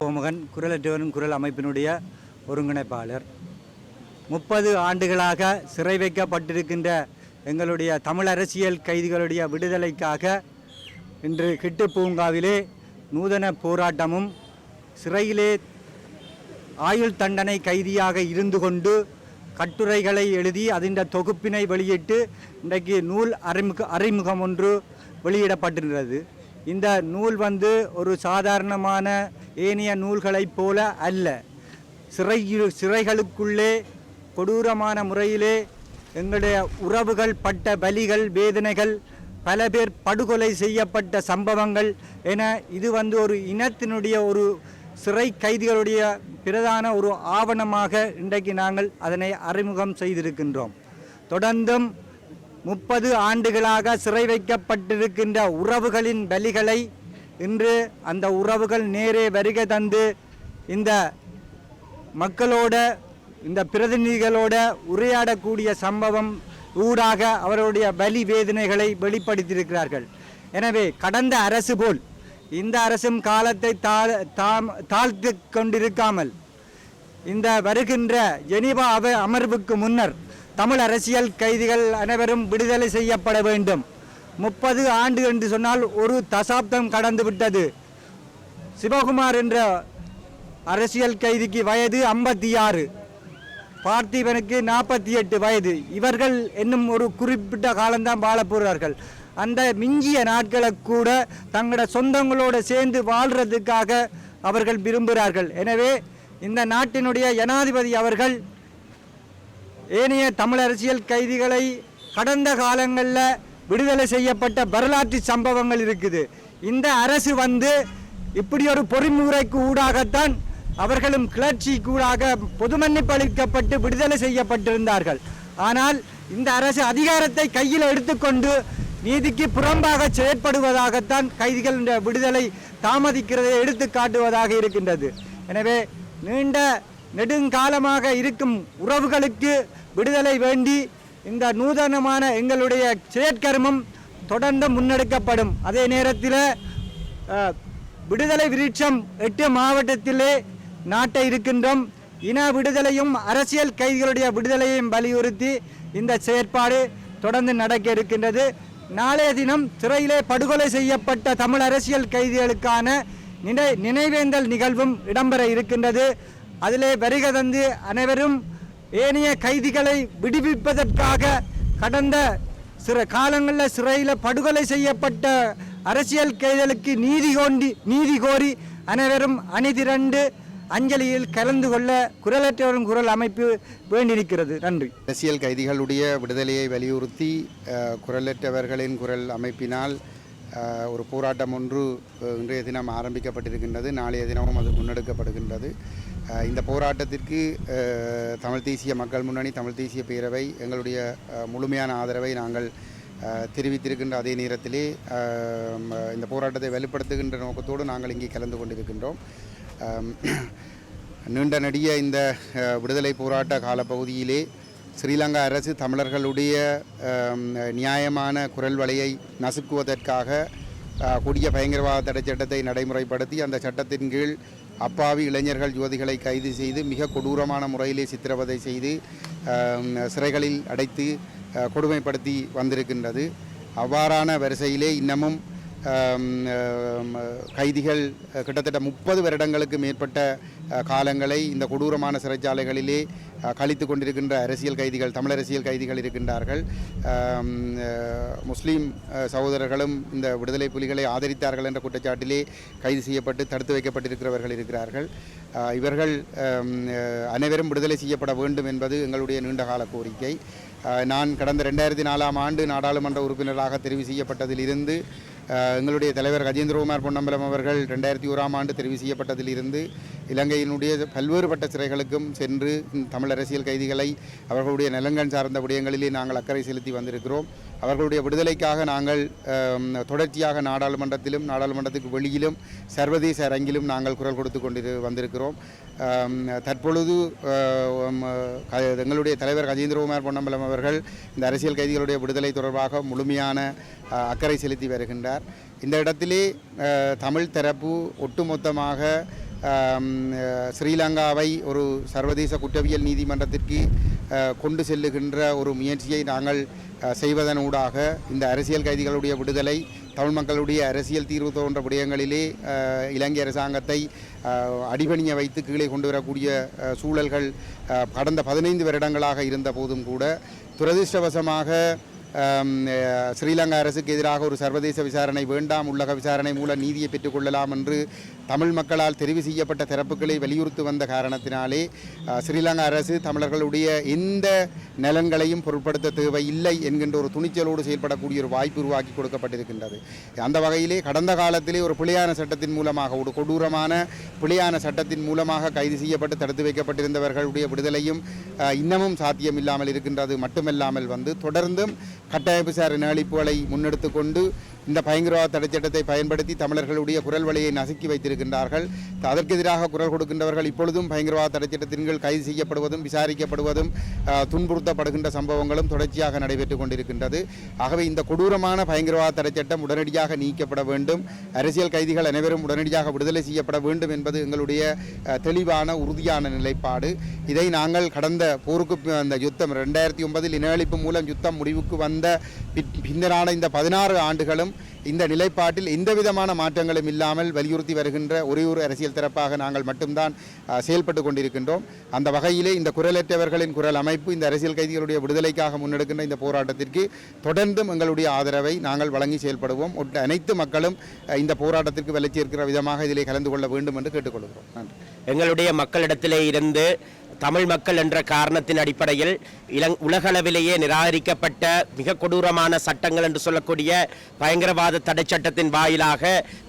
கோமகன் குரலற்றவரின் குரல் அமைப்பினுடைய ஒருங்கிணைப்பாளர். 30 ஆண்டுகளாக சிறை வைக்கப்பட்டிருக்கின்ற எங்களுடைய தமிழ் அரசியல் கைதிகளுடைய விடுதலைக்காக இன்று கிட்டு பூங்காவிலே நூதன போராட்டமும், சிறையிலே ஆயுள் தண்டனை கைதியாக இருந்து கொண்டு கட்டுரைகளை எழுதி அதின் தொகுப்பினை வெளியிட்டு இன்றைக்கு நூல் அறிமுகம் ஒன்று வெளியிடப்பட்டிருக்கிறது. இந்த நூல் ஒரு சாதாரணமான ஏனைய நூல்களைப் போல அல்ல. சிறைகளுக்குள்ளே கொடூரமான முறையிலே எங்களுடைய உறவுகள் பட்ட பலிகள், வேதனைகள், பல பேர் படுகொலை செய்யப்பட்ட சம்பவங்கள் என இது ஒரு இனத்தினுடைய ஒரு சிறை கைதிகளுடைய பிரதான ஒரு ஆவணமாக இன்றைக்கு நாங்கள் அதனை அறிமுகம் செய்திருக்கின்றோம். தொடர்ந்தும் 30 ஆண்டுகளாக சிறை வைக்கப்பட்டிருக்கின்ற உறவுகளின் பலிகளை இன்று அந்த உறவுகள் நேரே வருகை தந்து இந்த மக்களோட, இந்த பிரதிநிதிகளோட உரையாடக்கூடிய சம்பவம் ஊடாக அவருடைய பலி வேதனைகளை வெளிப்படுத்தியிருக்கிறார்கள். எனவே கடந்த அரசு போல் இந்த அரசும் காலத்தை தாழ்த்து கொண்டிருக்காமல் இந்த வருகின்ற ஜெனீவா அமர்வுக்கு முன்னர் தமிழ் அரசியல் கைதிகள் அனைவரும் விடுதலை செய்யப்பட வேண்டும். 30 ஆண்டு என்று சொன்னால் ஒரு தசாப்தம் கடந்து விட்டது. சிவகுமார் என்ற அரசியல் கைதிக்கு வயது 56, பார்த்திபனுக்கு 48 வயது. இவர்கள் இன்னும் ஒரு குறிப்பிட்ட காலம்தான் வாழப் போகிறார்கள். அந்த மிஞ்சிய நாட்களை கூட தங்களோட சொந்தங்களோடு சேர்ந்து வாழ்கிறதுக்காக அவர்கள் விரும்புகிறார்கள். எனவே இந்த நாட்டினுடைய ஜனாதிபதி அவர்கள் ஏனைய தமிழ் அரசியல் கைதிகளை கடந்த காலங்களில் விடுதலை செய்யப்பட்ட வரலாற்று சம்பவங்கள் இருக்குது. இந்த அரசு இப்படி ஒரு பொறிமுறைக்கு ஊடாகத்தான் அவர்களும் கிளர்ச்சி கூடாக பொது மன்னிப்பு அளிக்கப்பட்டு விடுதலை செய்யப்பட்டிருந்தார்கள். ஆனால் இந்த அரசு அதிகாரத்தை கையில் எடுத்துக்கொண்டு நீதிக்கு புறம்பாக செயற்படுவதாகத்தான் கைதிகள் விடுதலை தாமதிக்கிறதை எடுத்து காட்டுவதாக இருக்கின்றது. எனவே நீண்ட நெடுங்காலமாக இருக்கும் உறவுகளுக்கு விடுதலை வேண்டி இந்த நூதனமான எங்களுடைய செயற்கர்மம் தொடர்ந்து முன்னெடுக்கப்படும். அதே நேரத்தில் விடுதலை விருட்சம் 8 மாவட்டத்திலே நாட்டை இருக்கின்றோம். இன விடுதலையும் அரசியல் கைதிகளுடைய விடுதலையும் வலியுறுத்தி இந்த செயற்பாடு தொடர்ந்து நடக்க இருக்கின்றது. நாளைய தினம் சிறையிலே படுகொலை செய்யப்பட்ட தமிழ் அரசியல் கைதிகளுக்கான நினைவேந்தல் நிகழ்வும் இடம்பெற இருக்கின்றது. அதிலே வருகை தந்து அனைவரும் ஏனைய கைதிகளை விடுவிப்பதற்காக கடந்த சில காலங்களில் சிறையில் படுகொலை செய்யப்பட்ட அரசியல் கைதிகளுக்கு நீதி கோரி அனைவரும் அணிதிரண்டு அஞ்சலியில் கலந்து கொள்ள குரலற்றவரின் குரல் அமைப்பு வேண்டியிருக்கிறது. நன்றி. அரசியல் கைதிகளுடைய விடுதலையை வலியுறுத்தி குரலற்றவர்களின் குரல் அமைப்பினால் ஒரு போராட்டம் ஒன்று இன்றைய தினம் ஆரம்பிக்கப்பட்டிருக்கின்றது. நாளைய தினமும் அது முன்னெடுக்கப்படுகின்றது. இந்த போராட்டத்திற்கு தமிழ் தேசிய மக்கள் முன்னணி, தமிழ் தேசிய பேரவை எங்களுடைய முழுமையான ஆதரவை நாங்கள் தெரிவித்திருக்கின்ற அதே நேரத்திலே இந்த போராட்டத்தை வலுப்படுத்துகின்ற நோக்கத்தோடு நாங்கள் இங்கே கலந்து கொண்டிருக்கின்றோம். நீண்ட நெடிய இந்த விடுதலை போராட்ட காலப்பகுதியிலே ஸ்ரீலங்கா அரசு தமிழர்களுடைய நியாயமான குரல் வலையை நசுக்குவதற்காக கொடிய பயங்கரவாத தடை சட்டத்தை நடைமுறைப்படுத்தி அந்த சட்டத்தின் கீழ் அப்பாவி இளைஞர்கள் யுவதிகளை கைது செய்து மிக கொடூரமான முறையிலே சித்திரவதை செய்து சிறைகளில் அடைத்து கொடுமைப்படுத்தி வந்திருக்கின்றது. அவ்வாறான வரிசையிலே இன்னமும் கைதிகள் கிட்டத்தட்ட 30 வருடங்களுக்கு மேற்பட்ட காலங்களை இந்த கொடூரமான சிறைச்சாலைகளிலே கழித்து கொண்டிருக்கின்ற அரசியல் கைதிகள், தமிழ் அரசியல் கைதிகள் இருக்கின்றார்கள். முஸ்லீம் சகோதரர்களும் இந்த விடுதலை புலிகளை ஆதரித்தார்கள் என்ற குற்றச்சாட்டிலே கைது செய்யப்பட்டு தடுத்து வைக்கப்பட்டிருக்கிறவர்கள் இருக்கிறார்கள். இவர்கள் அனைவரும் விடுதலை செய்யப்பட வேண்டும் என்பது எங்களுடைய நீண்டகால கோரிக்கை. நான் கடந்த 2004ஆம் ஆண்டு நாடாளுமன்ற உறுப்பினராக தெரிவு செய்யப்பட்டதிலிருந்து எங்களுடைய தலைவர் கஜேந்திரகுமார் பொன்னம்பலம் அவர்கள் 2001ஆம் ஆண்டு தெரிவு செய்யப்பட்டதிலிருந்து இலங்கையினுடைய பல்வேறுபட்ட சிறைகளுக்கும் சென்று தமிழ் அரசியல் கைதிகளை அவர்களுடைய நலன்கள் சார்ந்த விடயங்களிலே நாங்கள் அக்கறை செலுத்தி வந்திருக்கிறோம். அவர்களுடைய விடுதலைக்காக நாங்கள் தொடர்ச்சியாக நாடாளுமன்றத்திலும் நாடாளுமன்றத்துக்கு வெளியிலும் சர்வதேச அரங்கிலும் நாங்கள் குரல் கொடுத்து வந்திருக்கிறோம். தற்பொழுது எங்களுடைய தலைவர் கஜேந்திரகுமார் பொன்னம்பலம் அவர்கள் இந்த அரசியல் கைதிகளுடைய விடுதலை தொடர்பாக முழுமையான அக்கறை செலுத்தி வருகின்றார். இந்த இடத்திலே தமிழ் தரப்பு ஒட்டுமொத்தமாக ஸ்ரீலங்காவை ஒரு சர்வதேச குற்றவியல் நீதிமன்றத்திற்கு கொண்டு செல்லுகின்ற ஒரு முயற்சியை நாங்கள் செய்வதனூடாக இந்த அரசியல் கைதிகளுடைய விடுதலை, தமிழ் மக்களுடைய அரசியல் தீர்வு போன்ற விடயங்களிலே இலங்கை அரசாங்கத்தை அடிபணிய வைத்து கீழே கொண்டு வரக்கூடிய சூழல்கள் கடந்த 15 வருடங்களாக இருந்த போதும் கூட துரதிர்ஷ்டவசமாக ஸ்ரீலங்கா அரசுக்கு எதிராக ஒரு சர்வதேச விசாரணை வேண்டாம், உள்ளக விசாரணை மூலம் நீதியை பெற்றுக்கொள்ளலாம் என்று தமிழ் மக்களால் தெரிவு செய்யப்பட்ட தரப்புகளை வலியுறுத்தி வந்த காரணத்தினாலே ஸ்ரீலங்கா அரசு தமிழர்களுடைய எந்த நலன்களையும் பொருட்படுத்த தேவையில்லை என்கின்ற ஒரு துணிச்சலோடு செயல்படக்கூடிய ஒரு வாய்ப்பு உருவாக்கி கொடுக்கப்பட்டிருக்கின்றது. அந்த வகையிலே கடந்த காலத்திலே ஒரு பிழையான சட்டத்தின் மூலமாக, ஒரு கொடூரமான பிழையான சட்டத்தின் மூலமாக கைது செய்யப்பட்டு தடுத்து வைக்கப்பட்டிருந்தவர்களுடைய விடுதலையும் இன்னமும் சாத்தியமில்லாமல் இருக்கின்றது. மட்டுமல்லாமல் தொடர்ந்தும் கட்டாய விசாரணை அளிப்புகளை முன்னெடுத்து கொண்டு இந்த பயங்கரவாத தடைச்சட்டத்தை பயன்படுத்தி தமிழர்களுடைய குரல் வழியை நசுக்கி வைத்திருக்கின்றார்கள். அதற்கு எதிராக குரல் கொடுக்கின்றவர்கள் இப்பொழுதும் பயங்கரவாத தடைச்சட்டத்தின் கீழ் கைது செய்யப்படுவதும் விசாரிக்கப்படுவதும் துன்புறுத்தப்படுகின்ற சம்பவங்களும் தொடர்ச்சியாக நடைபெற்றுக் கொண்டிருக்கின்றது. ஆகவே இந்த கொடூரமான பயங்கரவாத தடைச்சட்டம் உடனடியாக நீக்கப்பட வேண்டும், அரசியல் கைதிகள் அனைவரும் உடனடியாக விடுதலை செய்யப்பட வேண்டும் என்பது எங்களுடைய தெளிவான உறுதியான நிலைப்பாடு. இதை நாங்கள் கடந்த போருக்கு அந்த யுத்தம் 2009 இனஅழிப்பு மூலம் யுத்தம் முடிவுக்கு வந்த பின்னரான இந்த 16 ஆண்டுகளும் இந்த நிலைப்பாட்டில் எந்தவிதமான மாற்றங்களும் இல்லாமல் வலியுறுத்தி வருகின்ற ஒரே ஒரு அரசியல் தரப்பாக நாங்கள் மட்டும்தான் செயல்பட்டு கொண்டிருக்கின்றோம். அந்த வகையிலே இந்த குரலற்றவர்களின் குரல் அமைப்பு இந்த அரசியல் கைதிகளுடைய விடுதலைக்காக முன்னெடுக்கின்ற இந்த போராட்டத்திற்கு தொடர்ந்தும் எங்களுடைய ஆதரவை நாங்கள் வழங்கி செயல்படுவோம். அனைத்து மக்களும் இந்த போராட்டத்திற்கு வளர்ச்சி இருக்கிற விதமாக இதிலே கலந்து கொள்ள வேண்டும் என்று கேட்டுக்கொள்கிறோம். நன்றி. எங்களுடைய மக்களிடத்திலே இருந்து தமிழ் மக்கள் என்ற காரணத்தின் அடிப்படையில் உலகளவிலேயே நிராகரிக்கப்பட்ட மிக கொடூரமான சட்டங்கள் என்று சொல்லக்கூடிய பயங்கரவாத தடை சட்டத்தின் வாயிலாக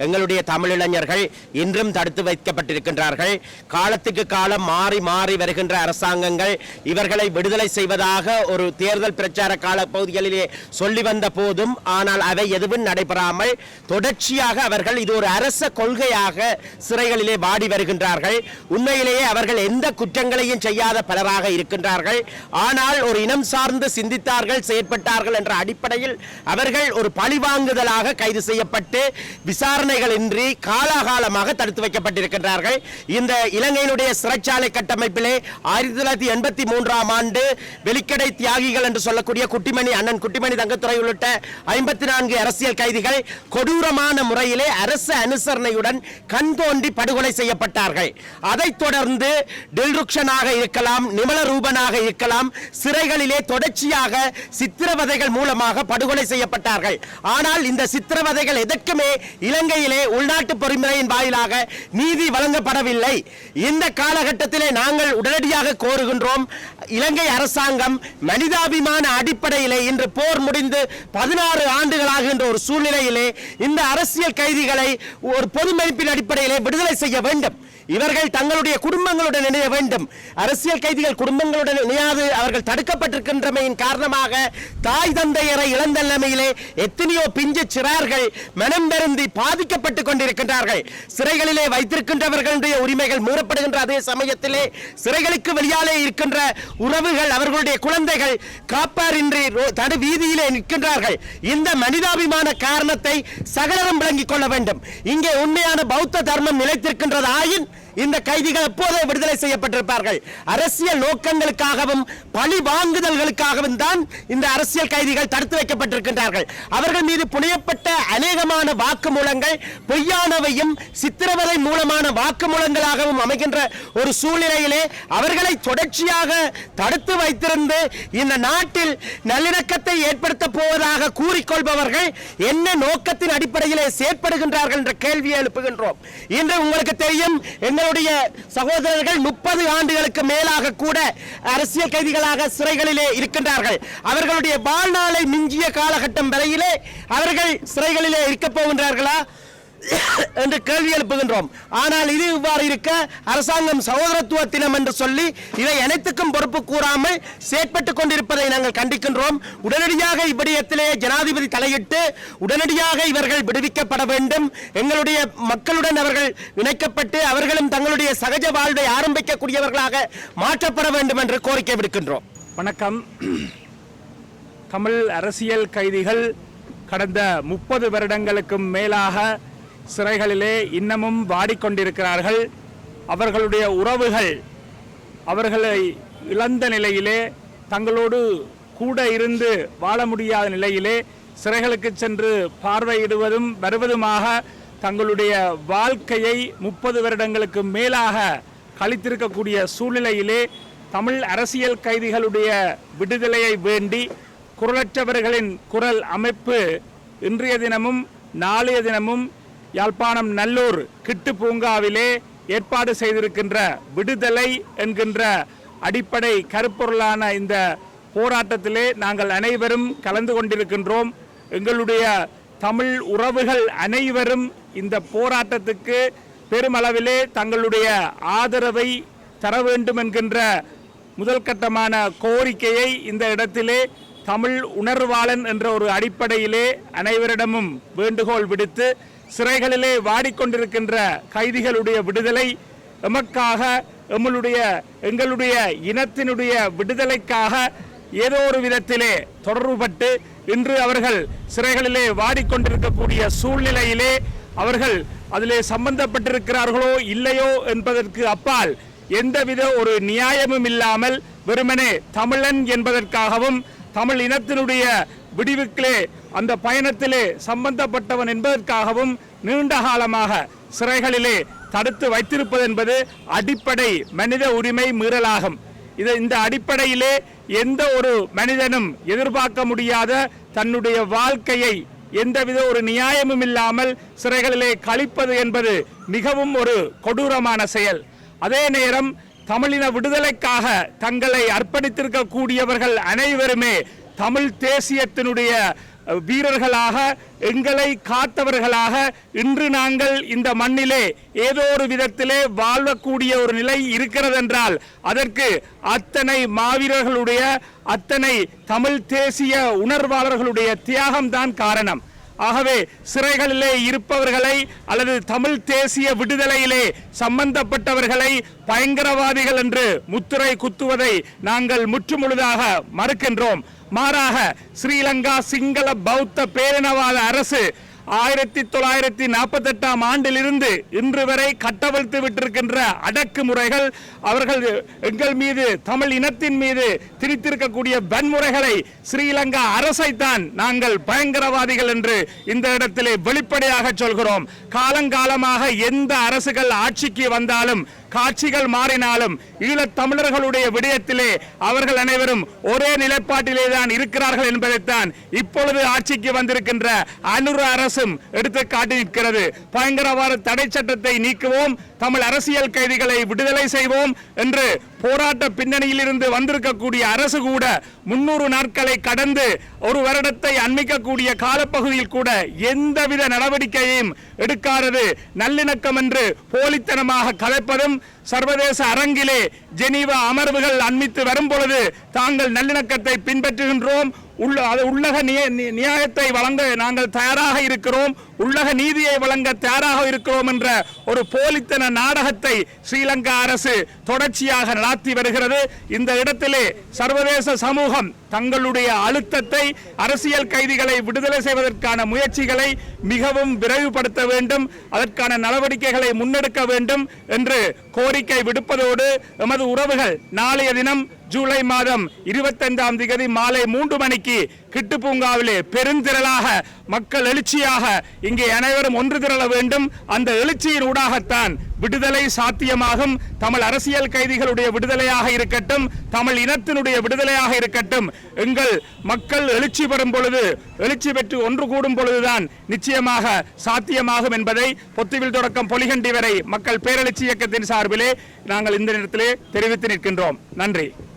எங்களுடைய தமிழிளைஞர்கள் இன்றும் தடுத்து வைக்கப்பட்டிருக்கின்றார்கள். காலத்துக்கு காலம் மாறி மாறி வருகின்ற அரசாங்கங்கள் இவர்களை விடுதலை செய்வதாக ஒரு தேர்தல் பிரச்சார கால பகுதிகளிலே சொல்லி வந்த போதும் ஆனால் அவை எதுவும் நடைபெறாமல் தொடர்ச்சியாக அவர்கள் இது ஒரு அரச கொள்கையாக சிறைகளிலே வாடி வருகின்றார்கள். உண்மையிலேயே அவர்கள் எந்த குற்றங்களையும் செய்யாத பலராக இருக்கின்றார்கள். ஆனால் ஒரு இனம் சார்ந்து சிந்தித்தார்கள், செயற்பட்டார்கள் என்ற அடிப்படையில் அவர்கள் ஒரு பழிவாங்குதலாக கைது செய்யப்பட்டு விசாரணைகளின்றி காலாகாலமாக தடுத்து வைக்கப்பட்டிருக்கின்றார்கள். இந்த இலங்கையினுடைய சிறைச்சாலை கட்டமைப்பிலே 1983ஆம் ஆண்டு வெளிக்கடை தியாகிகள் என்று சொல்லக்கூடிய அண்ணன் குட்டிமணி தங்கத்துறை உள்ளிட்ட 54 அரசியல் கைதிகள் கொடூரமான முறையிலே அரசு அனுசரணையுடன் கண் தோண்டி படுகொலை செய்யப்பட்டார்கள். அதைத் தொடர்ந்து டில்ருக்ஷனாக இருக்கலாம், நிமல ரூபனாக இருக்கலாம், சிறைகளிலே தொடர்ச்சியாக சித்திரவதைகள் மூலமாக படுகொலை செய்யப்பட்டார்கள். ஆனால் இந்த சித்திரவதைகள் எதற்குமே இலங்கையிலே உள்நாட்டு பொறிமுறையின் வாயிலாக நீதி வழங்கப்படவில்லை. இந்த காலகட்டத்திலே நாங்கள் உடனடியாக கோருகின்றோம், இலங்கை அரசாங்கம் மனிதாபிமான அடிப்படையிலே இன்று போர் முடிந்து 16 ஆண்டுகளாகின்ற ஒரு சூழ்நிலையிலே இந்த அரசியல் கைதிகளை ஒரு பொது மதிப்பின் அடிப்படையிலே விடுதலை செய்ய வேண்டும். இவர்கள் தங்களுடைய குடும்பங்களுடன் இணைய வேண்டும். அரசியல் கைதிகள் குடும்பங்களுடன் இணையாது அவர்கள் தடுக்கப்பட்டிருக்கின்றமையின் காரணமாக தாய் தந்தையரை இழந்த நிலைமையிலே எத்தனையோ பிஞ்சு சிறார்கள் மனம் பெருந்தி பாதிக்கப்பட்டுக் கொண்டிருக்கின்றார்கள். சிறைகளிலே வைத்திருக்கின்றவர்களுடைய உரிமைகள் மீறப்படுகின்ற அதே சமயத்திலே சிறைகளுக்கு வெளியாலே இருக்கின்ற உறவுகள், அவர்களுடைய குழந்தைகள் காப்பாரின்றி தடு வீதியிலே நிற்கின்றார்கள். இந்த மனிதாபிமான காரணத்தை சகலரும் விளங்கிக் கொள்ள வேண்டும். இங்கே உண்மையான பௌத்த தர்மம் நிலைத்திருக்கின்றது ஆயின் இந்த கைதிகள் எப்போதே விடுதலை செய்யப்பட்டிருப்பார்கள். அரசியல் நோக்கங்களுக்காகவும் பழி வாங்குதல்களுக்காகவும் தான் இந்த அரசியல் கைதிகள் தடுத்து வைக்கப்பட்டிருக்கின்றார்கள். அவர்கள் மீது புனையப்பட்ட அநேகமான வாக்குமூலங்கள் பொய்யானவையும் சித்திரவதை மூலமான வாக்குமூலங்களாகவும் அமைகின்ற ஒரு சூழ்நிலையிலே அவர்களை தொடர்ச்சியாக தடுத்து வைத்திருந்து இந்த நாட்டில் நல்லிணக்கத்தை ஏற்படுத்த போவதாக கூறிக்கொள்பவர்கள் என்ன நோக்கத்தின் அடிப்படையிலே செயற்படுகின்றார்கள் என்ற கேள்வியை எழுப்புகின்றோம். இன்று உங்களுக்கு தெரியும், எங்களுடைய சகோதரர்கள் 30 ஆண்டுகளுக்கு மேலாக கூட அரசியல் கைதிகளாக சிறைகளிலே இருக்கின்றார்கள். அவர்களுடைய வாழ்நாளை மிஞ்சிய காலகட்டம் வரையிலே அவர்கள் சிறைகளிலே இருக்கப் போகின்றார்களா என்று கேள்வி எழுப்புகின்றோம். ஆனால் இது இவ்வாறு இருக்க அரசாங்கம் சகோதரத்துவ தினம் என்று சொல்லி இதை அனைத்துக்கும் பொறுப்பு கூறாமல் செயற்பட்டுக் கொண்டிருப்பதை நாங்கள் கண்டிக்கின்றோம். உடனடியாக இவ்விடயத்திலே ஜனாதிபதி தலையிட்டு உடனடியாக இவர்கள் விடுவிக்கப்பட வேண்டும். எங்களுடைய மக்களுடன் அவர்கள் இணைக்கப்பட்டு அவர்களும் தங்களுடைய சகஜ வாழ்வை ஆரம்பிக்கக்கூடியவர்களாக மாற்றப்பட வேண்டும் என்று கோரிக்கை விடுக்கின்றோம். வணக்கம். தமிழ் அரசியல் கைதிகள் கடந்த 30 வருடங்களுக்கும் மேலாக சிறைகளிலே இன்னமும் வாடிக்கொண்டிருக்கிறார்கள். அவர்களுடைய உறவுகள் அவர்களை இழந்த நிலையிலே, தங்களோடு கூட இருந்து வாழ முடியாத நிலையிலே சிறைகளுக்கு சென்று பார்வையிடுவதும் வருவதுமாக தங்களுடைய வாழ்க்கையை 30 வருடங்களுக்கு மேலாக கழித்திருக்கக்கூடிய சூழ்நிலையிலே தமிழ் அரசியல் கைதிகளுடைய விடுதலையை வேண்டி குரலற்றவர்களின் குரல் அமைப்பு இன்றைய தினமும் நாளைய தினமும் யாழ்ப்பாணம் நல்லூர் கிட்டு பூங்காவிலே ஏற்பாடு செய்திருக்கின்ற விடுதலை என்கின்ற அடிப்படை கருப்பொருளான இந்த போராட்டத்திலே நாங்கள் அனைவரும் கலந்து கொண்டிருக்கின்றோம். எங்களுடைய தமிழ் உறவுகள் அனைவரும் இந்த போராட்டத்துக்கு பெருமளவிலே தங்களுடைய ஆதரவை தர வேண்டும் என்கின்ற முதல் கட்டமான கோரிக்கையை இந்த இடத்திலே தமிழ் உணர்வாளன் என்ற ஒரு அடிப்படையிலே அனைவரிடமும் வேண்டுகோள் விடுத்து, சிறைகளிலே வாடிக்கொண்டிருக்கின்ற கைதிகளுடைய விடுதலை எமக்காக, எங்களுடைய இனத்தினுடைய விடுதலைக்காக ஏதோ ஒரு விதத்திலே தொடர்புபட்டு இன்று அவர்கள் சிறைகளிலே வாடிக்கொண்டிருக்கக்கூடிய சூழ்நிலையிலே அவர்கள் அதிலே சம்பந்தப்பட்டிருக்கிறார்களோ இல்லையோ என்பதற்கு அப்பால் எந்தவித ஒரு நியாயமும் இல்லாமல் வெறுமனே தமிழன் என்பதற்காகவும் தமிழ் இனத்தினுடைய விடிவுக்களே அந்த பயணத்திலே சம்பந்தப்பட்டவன் என்பதற்காகவும் நீண்ட காலமாக சிறைகளிலே தடுத்து வைத்திருப்பது என்பது அடிப்படை மனித உரிமை மீறலாகும். இந்த அடிப்படையிலே எந்த ஒரு மனிதனும் எதிர்பார்க்க முடியாத தன்னுடைய வாழ்க்கையை எந்தவித ஒரு நியாயமும் இல்லாமல் சிறைகளிலே கழிப்பது என்பது மிகவும் ஒரு கொடூரமான செயல். அதே நேரம் தமிழின விடுதலைக்காக தங்களை அர்ப்பணித்திருக்கக்கூடியவர்கள் அனைவருமே தமிழ் தேசியத்தினுடைய வீரர்களாக, எங்களை காத்தவர்களாக இன்று நாங்கள் இந்த மண்ணிலே ஏதோ ஒரு விதத்திலே வாழக்கூடிய ஒரு நிலை இருக்கிறது என்றால் அதற்கு அத்தனை மாவீரர்களுடைய, அத்தனை தமிழ் தேசிய உணர்வாளர்களுடைய தியாகம்தான் காரணம். ஆகவே சிறைகளிலே இருப்பவர்களை அல்லது தமிழ் தேசிய விடுதலையிலே சம்பந்தப்பட்டவர்களை பயங்கரவாதிகள் என்று முத்திரை குத்துவதை நாங்கள் முற்றுமுழுதாக மறுக்கின்றோம். மாறாக ஸ்ரீலங்கா சிங்கள பௌத்த பேரினவாத அரசு 1948 ஆண்டிலிருந்து இன்று வரை கட்டவிழ்த்து விட்டிருக்கின்ற அடக்குமுறைகள், அவர்கள் எங்கள் மீது, தமிழ் இனத்தின் மீது திணித்திருக்கக்கூடிய வன்முறைகளை ஸ்ரீலங்கா அரசைத்தான் நாங்கள் பயங்கரவாதிகள் என்று இந்த இடத்திலே வெளிப்படையாக சொல்கிறோம். காலங்காலமாக எந்த அரசுகள் ஆட்சிக்கு வந்தாலும், காட்சிகள் மாறினாலும் ஈழத் தமிழர்களுடைய விடயத்திலே அவர்கள் அனைவரும் ஒரே நிலைப்பாட்டிலே தான் இருக்கிறார்கள் என்பதைத்தான் இப்பொழுது ஆட்சிக்கு வந்திருக்கின்ற அனுர அரசும் எடுத்து காட்டி நிற்கிறது. பயங்கரவாத தடை சட்டத்தை நீக்குவோம், தமிழ் அரசியல் கைதிகளை விடுதலை செய்வோம் என்று போராட்ட பின்னணியில் இருந்து வந்திருக்கக்கூடிய அரசு கூட 300 நாட்களை கடந்து ஒரு வருடத்தை அண்மிக்கக்கூடிய காலப்பகுதியில் கூட எந்தவித நடவடிக்கையையும் எடுக்காதது நல்லிணக்கம் என்று போலித்தனமாக கலைப்பதும், சர்வதேச அரங்கிலே ஜெனீவா அமர்வுகள் அண்மித்து வரும் பொழுது தாங்கள் நல்லிணக்கத்தை பின்பற்றுகின்றோம், உள்ளக நியாயத்தை வழங்க நாங்கள் தயாராக இருக்கிறோம், உள்ளக நீதியை வழங்க தயாராக இருக்கிறோம் என்ற ஒரு போலித்தன நாடகத்தை ஸ்ரீலங்கா அரசு தொடர்ச்சியாக நடாத்தி வருகிறது. இந்த இடத்திலே சர்வதேச சமூகம் தங்களுடைய அழுத்தத்தை, அரசியல் கைதிகளை விடுதலை செய்வதற்கான முயற்சிகளை மிகவும் விரைவுபடுத்த வேண்டும், அதற்கான நடவடிக்கைகளை முன்னெடுக்க வேண்டும் என்று கோரிக்கை விடுப்பதோடு எமது உறவுகள் நாளைய தினம் ஜூலை மாதம் 25 மாலை 3 மணிக்கு கிட்டு பூங்காவிலே பெருந்திரளாக மக்கள் எழுச்சியாக இங்கே அனைவரும் ஒன்று திரள வேண்டும். அந்த எழுச்சியின் ஊடாகத்தான் விடுதலை சாத்தியமாகும். தமிழ் அரசியல் கைதிகளுடைய விடுதலையாக இருக்கட்டும், தமிழ் இனத்தினுடைய விடுதலையாக இருக்கட்டும், எங்கள் மக்கள் எழுச்சி பெறும் பொழுது, எழுச்சி பெற்று ஒன்று கூடும் பொழுதுதான் நிச்சயமாக சாத்தியமாகும் என்பதை பொத்துவில் தொடக்கம் பொலிகண்டி வரை மக்கள் பேரெழுச்சி இயக்கத்தின் சார்பிலே நாங்கள் இந்த நேரத்திலே தெரிவித்து நிற்கின்றோம். நன்றி.